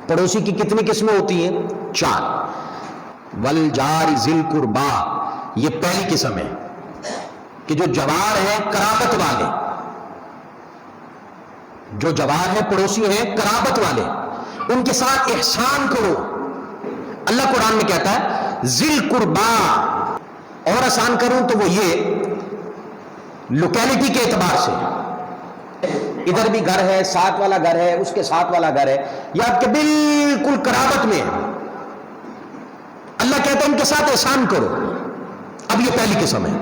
پڑوسی کی کتنی قسمیں ہوتی ہیں؟ 4. والجار ذی القربا، یہ پہلی قسم ہے کہ جو جوار ہیں قرابت والے، جو جوار ہیں پڑوسی ہیں قرابت والے، ان کے ساتھ احسان کرو. اللہ قرآن میں کہتا ہے ذی القربا، اور آسان کروں تو وہ یہ لوکیلٹی کے اعتبار سے، ادھر بھی گھر ہے، ساتھ والا گھر ہے، اس کے ساتھ والا گھر ہے، یا آپ کے بالکل قرابت میں ہے، اللہ کہتا ہے ان کے ساتھ احسان کرو. اب یہ پہلی قسم ہے.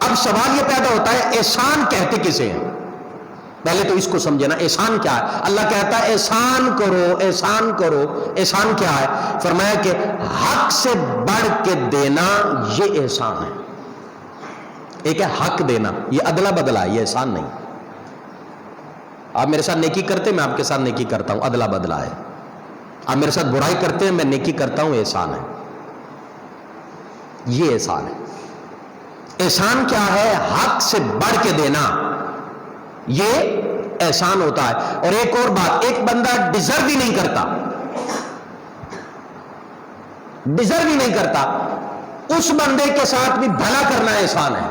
اب سوال یہ پیدا ہوتا ہے احسان کہتے کسے ہیں؟ پہلے تو اس کو سمجھے نا، احسان کیا ہے؟ اللہ کہتا ہے احسان کرو، احسان کرو. احسان کیا ہے؟ فرمایا کہ حق سے بڑھ کے دینا، یہ احسان ہے. ایک ہے حق دینا، یہ ادلا بدلا ہے، یہ احسان نہیں. آپ میرے ساتھ نیکی کرتے، میں آپ کے ساتھ نیکی کرتا ہوں، ادلا بدلا ہے. آپ میرے ساتھ برائی کرتے ہیں، میں نیکی کرتا ہوں، احسان ہے. یہ احسان ہے. احسان کیا ہے؟ حق سے بڑھ کے دینا، یہ احسان ہوتا ہے. اور ایک اور بات، ایک بندہ ڈیزرو ہی نہیں کرتا، ڈیزرو ہی نہیں کرتا، اس بندے کے ساتھ بھی بھلا کرنا احسان ہے.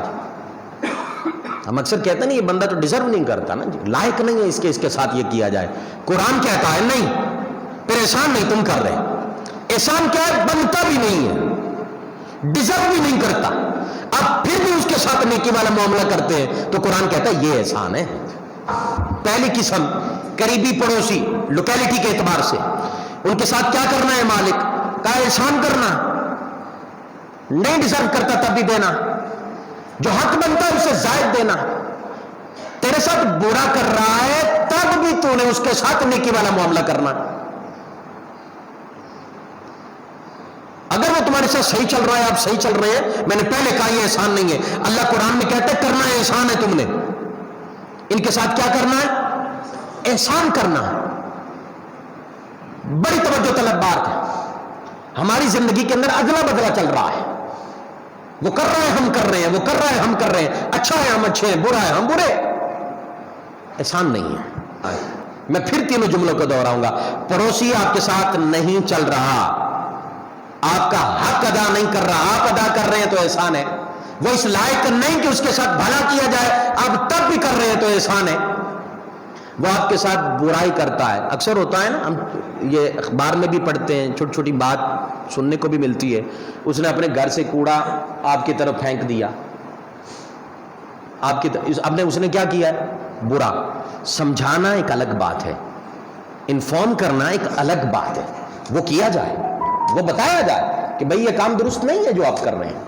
ہم اکثر کہتے ہیں نا یہ بندہ تو ڈیزرو نہیں کرتا نا، لائق نہیں ہے اس کے ساتھ یہ کیا جائے. قرآن کہتا ہے نہیں، پھر احسان نہیں تم کر رہے. احسان کیا ہے؟ بنتا بھی نہیں ہے، ڈیزرو بھی نہیں کرتا، اب پھر بھی اس کے ساتھ نیکی والا معاملہ کرتے ہیں، تو قرآن کہتا ہے یہ احسان ہے. پہلی قسم قریبی پڑوسی، لوکیلٹی کے اعتبار سے، ان کے ساتھ کیا کرنا ہے؟ مالک کا احسان کرنا، نہیں ڈیزرو کرتا تب بھی دینا، جو حق بنتا ہے اسے زائد دینا. تیرے ساتھ برا کر رہا ہے تب بھی تو نے اس کے ساتھ نیکی والا معاملہ کرنا. اگر وہ تمہارے ساتھ صحیح چل رہا ہے، آپ صحیح چل رہے ہیں، میں نے پہلے کہا یہ احسان نہیں ہے. اللہ قرآن میں کہتا ہے کرنا ہے احسان ہے، تم نے ان کے ساتھ کیا کرنا ہے؟ احسان کرنا ہے. بڑی توجہ طلب بات ہے. ہماری زندگی کے اندر ادلا بدلا چل رہا ہے، وہ کر رہا ہے ہم کر رہے ہیں، وہ کر رہا ہے ہم کر رہے ہیں، اچھا ہے ہم اچھے ہیں، برا ہے ہم برے. احسان نہیں ہے. میں پھر تینوں جملوں کو دہراؤں گا. پڑوسی آپ کے ساتھ نہیں چل رہا، آپ کا حق ادا نہیں کر رہا، آپ ادا کر رہے ہیں تو احسان ہے. وہ اس لائق نہیں کہ اس کے ساتھ بھلا کیا جائے، آپ تب بھی کر رہے ہیں تو احسان ہے. وہ آپ کے ساتھ برائی کرتا ہے. اکثر ہوتا ہے نا، ہم یہ اخبار میں بھی پڑھتے ہیں، چھوٹی چھوٹی بات سننے کو بھی ملتی ہے. اس نے اپنے گھر سے کوڑا آپ کی طرف پھینک دیا، آپ کی طرف، اس نے کیا کیا ہے؟ برا. سمجھانا ایک الگ بات ہے، انفارم کرنا ایک الگ بات ہے. وہ کیا جائے، وہ بتایا جائے کہ بھئی یہ کام درست نہیں ہے جو آپ کر رہے ہیں،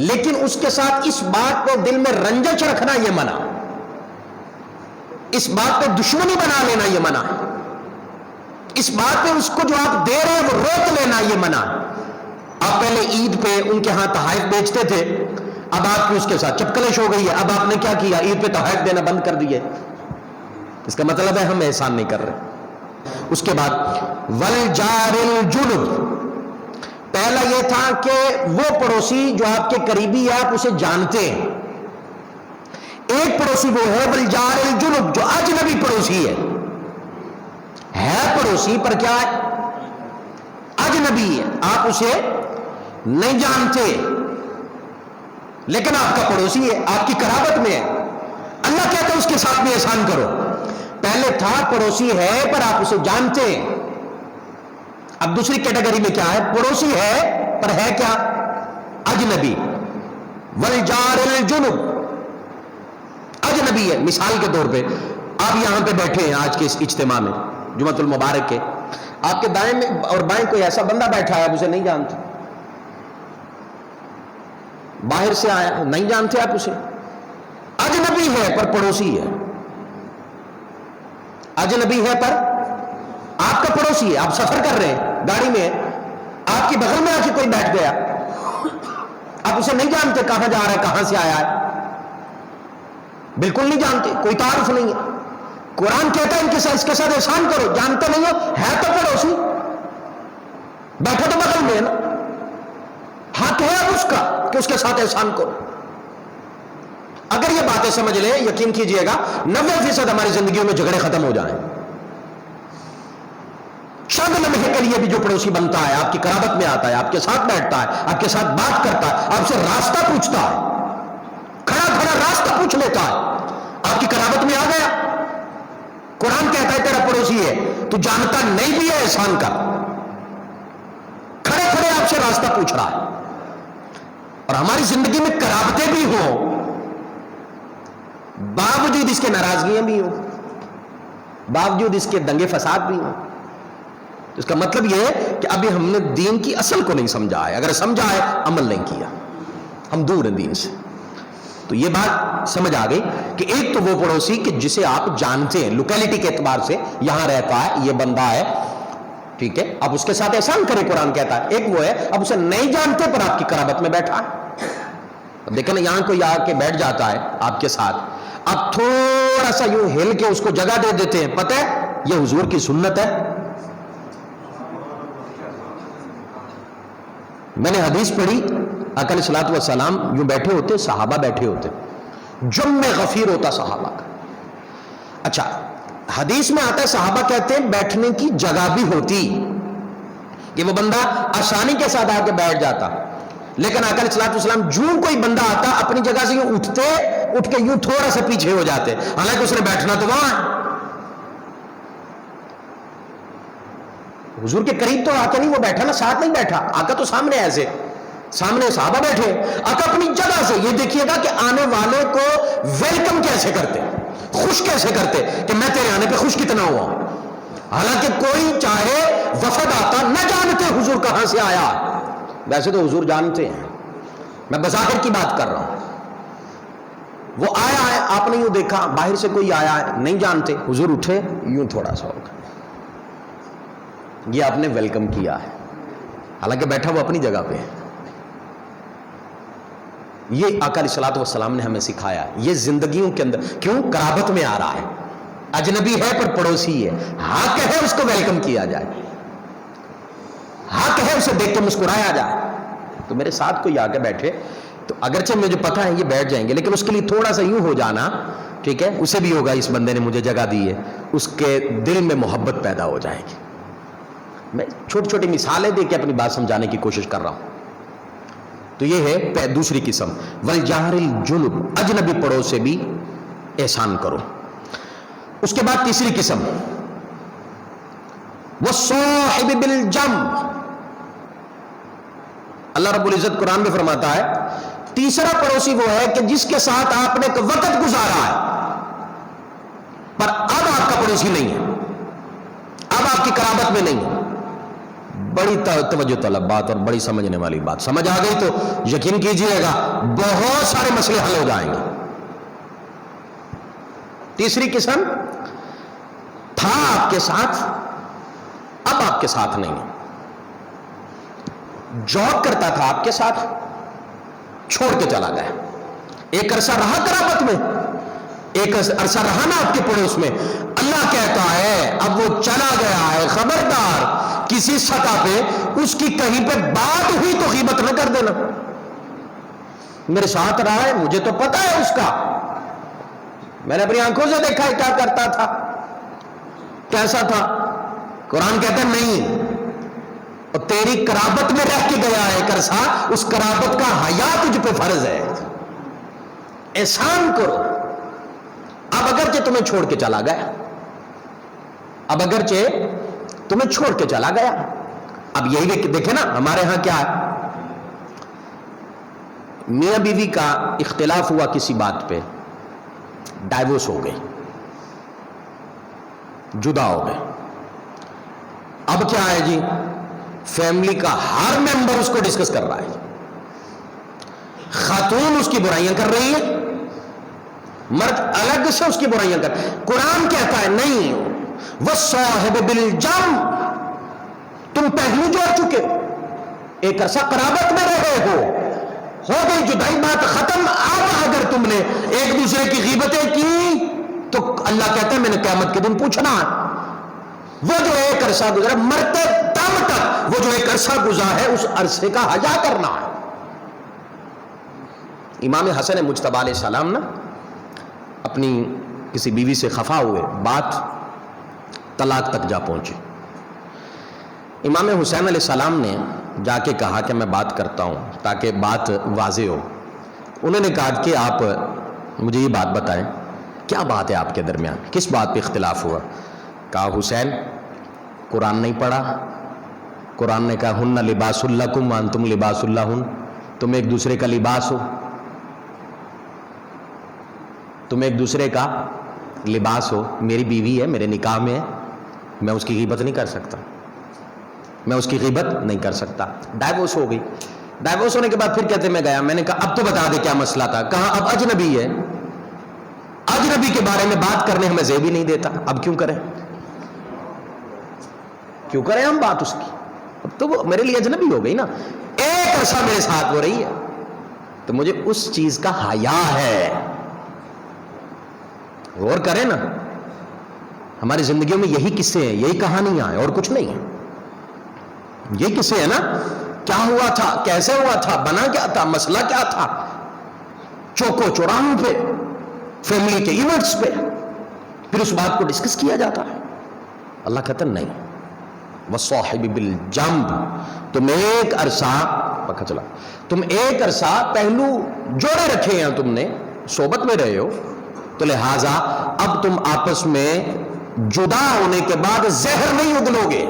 لیکن اس کے ساتھ اس بات کو دل میں رنجش رکھنا یہ منع، اس بات پہ دشمنی بنا لینا یہ منع، اس بات پہ اس کو جو آپ دے رہے ہیں وہ روک لینا یہ منع. آپ پہلے عید پہ ان کے ہاں تحائف بیچتے تھے، اب آپ کی اس کے ساتھ چپکلش ہو گئی ہے، اب آپ نے کیا کیا؟ عید پہ تحائف دینا بند کر دیے. اس کا مطلب ہے ہم احسان نہیں کر رہے. اس کے بعد والجار الجنب، پہلا یہ تھا کہ وہ پڑوسی جو آپ کے قریبی ہے، آپ اسے جانتے ہیں. ایک پڑوسی وہ ہے والجار الجنب جو اجنبی پڑوسی ہے پڑوسی پر کیا ہے؟ اجنبی ہے، آپ اسے نہیں جانتے لیکن آپ کا پڑوسی ہے، آپ کی قرابت میں ہے. اللہ کہتا ہے اس کے ساتھ بھی احسان کرو. پہلے تھا پڑوسی ہے پر آپ اسے جانتے ہیں. اب دوسری کیٹیگری میں کیا ہے؟ پڑوسی ہے پر ہے کیا؟ اجنبی. والجار الجنب، اجنبی ہے. مثال کے طور پہ آپ یہاں پہ بیٹھے ہیں آج کے اس اجتماع میں جمعۃ المبارک کے، آپ کے دائیں میں اور بائیں کوئی ایسا بندہ بیٹھا ہے، آپ اسے نہیں جانتے، باہر سے آیا، نہیں جانتے آپ اسے. اجنبی ہے پر پڑوسی ہے، اجنبی ہے پر آپ کا پڑوسی ہے. آپ سفر کر رہے ہیں، گاڑی میں آپ کی بغل میں آ کے کوئی بیٹھ گیا، آپ اسے نہیں جانتے کہاں جا رہا ہے، کہاں سے آیا ہے، بالکل نہیں جانتے، کوئی تعارف نہیں ہے. قرآن کہتا ہے ان کے ساتھ اس کے ساتھ احسان کرو. جانتے نہیں ہو، ہے تو پڑوسی، بیٹھا تو بغل میں ہے نا، حق ہے اب اس کا کہ اس کے ساتھ احسان کرو. اگر یہ باتیں سمجھ لیں، یقین کیجئے گا 90% ہماری زندگیوں میں جھگڑے ختم ہو جائیں. چند لمحے کے لیے بھی جو پڑوسی بنتا ہے، آپ کی قرابت میں آتا ہے، آپ کے ساتھ بیٹھتا ہے، آپ کے ساتھ بات کرتا ہے، آپ سے راستہ پوچھتا ہے، کھڑا کھڑا راستہ پوچھ لیتا ہے، آپ کی قرابت میں آ گیا۔ قرآن کہتا ہے تیرا پڑوسی ہے، تو جانتا نہیں بھی ہے احسان کا، کھڑے کھڑے آپ سے راستہ پوچھ رہا ہے۔ اور ہماری زندگی میں قرابتیں بھی ہوں، باوجود اس کے ناراضگیاں بھی ہوں، باوجود اس کے دنگے فساد بھی ہوں، اس کا مطلب یہ ہے کہ ابھی ہم نے دین کی اصل کو نہیں سمجھا ہے، اگر سمجھا ہے عمل نہیں کیا، ہم دور ہیں دین سے۔ تو یہ بات سمجھ آ گئی کہ ایک تو وہ پڑوسی کہ جسے آپ جانتے ہیں، لوکیلٹی کے اعتبار سے یہاں رہتا ہے، یہ بندہ ہے، ٹھیک ہے، اب اس کے ساتھ احسان کریں، قرآن کہتا ہے۔ ایک وہ ہے اب اسے نہیں جانتے پر آپ کی قرابت میں بیٹھا ہے، اب دیکھیں نا یہاں کوئی آ کے بیٹھ جاتا ہے آپ کے ساتھ، آپ تھوڑا سا یوں ہل کے اس کو جگہ دے دیتے ہیں، پتہ ہے یہ حضور کی سنت ہے۔ میں نے حدیث پڑھی، آقا علیہ الصلوۃ والسلام یوں بیٹھے ہوتے، صحابہ بیٹھے ہوتے، جم غفیر ہوتا صحابہ کا۔ اچھا حدیث میں آتا ہے صحابہ کہتے ہیں بیٹھنے کی جگہ بھی ہوتی کہ وہ بندہ آسانی کے ساتھ آ کے بیٹھ جاتا، لیکن آقا علیہ الصلوۃ والسلام جو کوئی بندہ آتا اپنی جگہ سے یوں اٹھتے، اٹھ کے یوں تھوڑا سا پیچھے ہو جاتے، حالانکہ اس نے بیٹھنا تو وہاں ہے۔ حضور کے قریب تو آقا نہیں وہ بیٹھا نا، ساتھ نہیں بیٹھا، آقا تو سامنے ایسے، سامنے صحابہ بیٹھے، آقا اپنی جگہ سے۔ یہ دیکھیے گا کہ آنے والے کو ویلکم کیسے کرتے، خوش کیسے کرتے کہ میں تیرے آنے پہ خوش کتنا ہوا ہوں، حالانکہ کوئی چاہے وفد آتا نہ جانتے حضور کہاں سے آیا، ویسے تو حضور جانتے ہیں، میں بظاہر کی بات کر رہا ہوں۔ وہ آیا ہے، آپ نے یوں دیکھا، باہر سے کوئی آیا ہے، نہیں جانتے، حضور اٹھے یوں تھوڑا سا ہوگا، یہ آپ نے ویلکم کیا ہے، حالانکہ بیٹھا وہ اپنی جگہ پہ ہے۔ یہ آقا علیہ الصلوۃ والسلام نے ہمیں سکھایا ہے، یہ زندگیوں کے اندر کیوں قرابت میں آ رہا ہے، اجنبی ہے پر پڑوسی ہے، حق ہے اس کو ویلکم کیا جائے، حق ہے اسے دیکھ کے مسکرایا جائے۔ تو میرے ساتھ کوئی آ کے بیٹھے تو اگرچہ مجھے پتا ہے یہ بیٹھ جائیں گے، لیکن اس کے لیے تھوڑا سا یوں ہو جانا، ٹھیک ہے، اسے بھی ہوگا اس بندے نے مجھے جگہ دی ہے، اس کے دل میں محبت پیدا ہو جائے گی۔ میں چھوٹی چھوٹی مثالیں دے کے اپنی بات سمجھانے کی کوشش کر رہا ہوں۔ تو یہ ہے دوسری قسم، والجار الجنب، اجنبی پڑوس سے بھی احسان کرو۔ اس کے بعد تیسری قسم، والصاحب بالجنب، اللہ رب العزت قرآن میں فرماتا ہے تیسرا پڑوسی وہ ہے کہ جس کے ساتھ آپ نے ایک وقت گزارا ہے پر اب آپ کا پڑوسی نہیں ہے، اب آپ کی قرابت میں نہیں ہے۔ بڑی توجہ طلب بات اور بڑی سمجھنے والی بات، سمجھ آ گئی تو یقین کیجئے گا بہت سارے مسئلے حل ہو جائیں گے۔ تیسری قسم، تھا آپ کے ساتھ اب آپ کے ساتھ نہیں ہے، جاب کرتا تھا آپ کے ساتھ چھوڑ کے چلا گیا، ایک عرصہ رہا قرابت میں، ایک عرصہ رہا نا آپ کے پڑوس میں، اللہ کہتا ہے اب وہ چلا گیا ہے، خبردار کسی سطح پہ اس کی کہیں پہ بات ہوئی تو غیبت نہ کر دینا۔ میرے ساتھ رہا ہے، مجھے تو پتا ہے اس کا، میں نے اپنی آنکھوں سے دیکھا ہے کیا کرتا تھا، کیسا تھا۔ قرآن کہتا ہے نہیں، اور تیری قرابت میں رہ کے گیا ہے ایک عرصہ، اس قرابت کا حیا تجھ پہ فرض ہے، احسان کرو۔ اب اگرچہ تمہیں چھوڑ کے چلا گیا، اب اگرچہ تمہیں چھوڑ کے چلا گیا، اب یہی دیکھیں نا ہمارے ہاں کیا ہے، میاں بیوی کا اختلاف ہوا کسی بات پہ، ڈائیورس ہو گئی، جدا ہو گئے، اب کیا ہے جی، فیملی کا ہر ممبر اس کو ڈسکس کر رہا ہے، خاتون اس کی برائیاں کر رہی ہے، مرد الگ سے اس کی برائیاں کر، قرآن کہتا ہے نہیں، والصاحب بالجنب، تم پہلو جوڑ چکے، ایک عرصہ قرابت میں رہے ہو گئی جدائی، بات ختم۔ اب اگر تم نے ایک دوسرے کی غیبتیں کی تو اللہ کہتا ہے میں نے قیامت کے دن پوچھنا ہے۔ وہ جو ایک عرصہ گزرا، مرتے دم تک وہ جو ایک عرصہ گزرا ہے اس عرصے کا حیا کرنا ہے۔ امام حسن مجتبی علیہ السلام نا اپنی کسی بیوی سے خفا ہوئے، بات طلاق تک جا پہنچی، امام حسین علیہ السلام نے جا کے کہا کہ میں بات کرتا ہوں تاکہ بات واضح ہو. انہوں نے کہا کہ آپ مجھے یہ بات بتائیں, کیا بات ہے آپ کے درمیان, کس بات پہ اختلاف ہوا؟ کہا حسین قرآن نہیں پڑھا. قرآن نے کہا ہن لباس لکم وانتم لباس لہن, تم ایک دوسرے کا لباس ہو, تم ایک دوسرے کا لباس ہو. میری بیوی ہے, میرے نکاح میں ہے, میں اس کی غیبت نہیں کر سکتا, میں اس کی غیبت نہیں کر سکتا. ڈائیورس ہو گئی. ڈائیورس ہونے کے بعد پھر کہتے میں گیا, میں نے کہا اب تو بتا دے کیا مسئلہ تھا. کہا اب اجنبی ہے, اجنبی کے بارے میں بات کرنے ہمیں زیب ہی نہیں دیتا, اب کیوں کریں, کیوں کریں ہم بات اس کی, اب تو وہ میرے لیے اجنبی ہو گئی نا. ایک عرصہ میرے ساتھ ہو رہی ہے تو مجھے اس چیز کا حیا ہے. غور کریں نا, ہماری زندگیوں میں یہی قصے ہیں, یہی کہانیاں ہیں اور کچھ نہیں ہے. یہ قصے ہیں نا, کیا ہوا تھا, کیسے ہوا تھا, بنا کیا تھا, مسئلہ کیا تھا, چوکو چوراہوں پہ, فیملی کے ایونٹس پہ, پھر اس بات کو ڈسکس کیا جاتا ہے. اللہ کہتا نہیں, وَالصَّاحِبِ بِالْجَنْبِ, تم ایک عرصہ پکا چلا, تم ایک عرصہ پہلو جوڑے رکھے ہیں, تم نے صحبت میں رہے ہو, تو لہٰذا اب تم آپس میں جدا ہونے کے بعد زہر نہیں اگلو گے.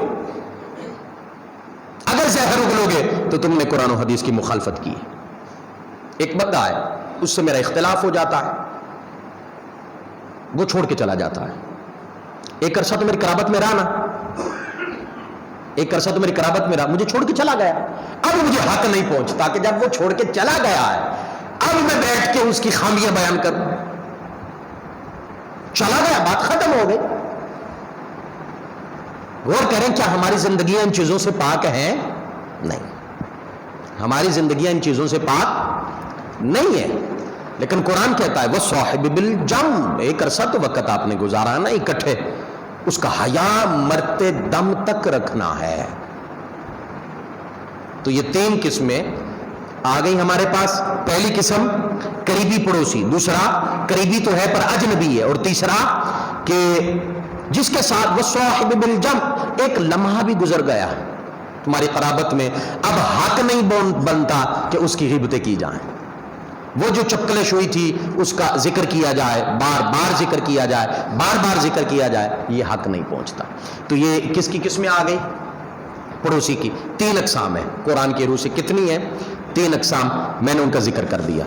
اگر زہر اگلو گے تو تم نے قرآن و حدیث کی مخالفت کی. ایک بندہ ہے, اس سے میرا اختلاف ہو جاتا ہے, وہ چھوڑ کے چلا جاتا ہے. ایک عرصہ تو میری قرابت میں رہا نا, ایک عرصہ تو میری قرابت میں رہا, مجھے چھوڑ کے چلا گیا. اب مجھے حق نہیں پہنچتا کہ جب وہ چھوڑ کے چلا گیا ہے اب میں بیٹھ کے اس کی خامیاں بیان کروں. چلا گیا, بات ختم ہو گئی. غور کریں, کیا ہماری زندگیاں ان چیزوں سے پاک ہیں؟ نہیں, ہماری زندگیاں ان چیزوں سے پاک نہیں ہے. لیکن قرآن کہتا ہے وَالصَّاحِبِ بِالْجَنْبِ, ایک عرصہ تو وقت آپ نے گزارا نا اکٹھے, اس کا حیا مرتے دم تک رکھنا ہے. تو یہ تین قسمیں آ گئی ہمارے پاس. پہلی قسم قریبی پڑوسی, دوسرا قریبی تو ہے پر اجنبی ہے, اور تیسرا کہ جس کے ساتھ وَالصَّاحِبِ بِالْجَنْبِ, ایک لمحہ بھی گزر گیا تمہاری قرابت میں, اب حق نہیں بنتا کہ اس کی غیبتیں کی جائیں. وہ جو چپکلش ہوئی تھی اس کا ذکر کیا جائے, بار بار ذکر کیا جائے, بار بار ذکر کیا جائے, یہ حق نہیں پہنچتا. تو یہ کس کی قسمیں آ گئی؟ پڑوسی کی. تین اقسام ہیں قرآن کی روح سے. کتنی ہیں؟ تین اقسام, میں نے ان کا ذکر کر دیا.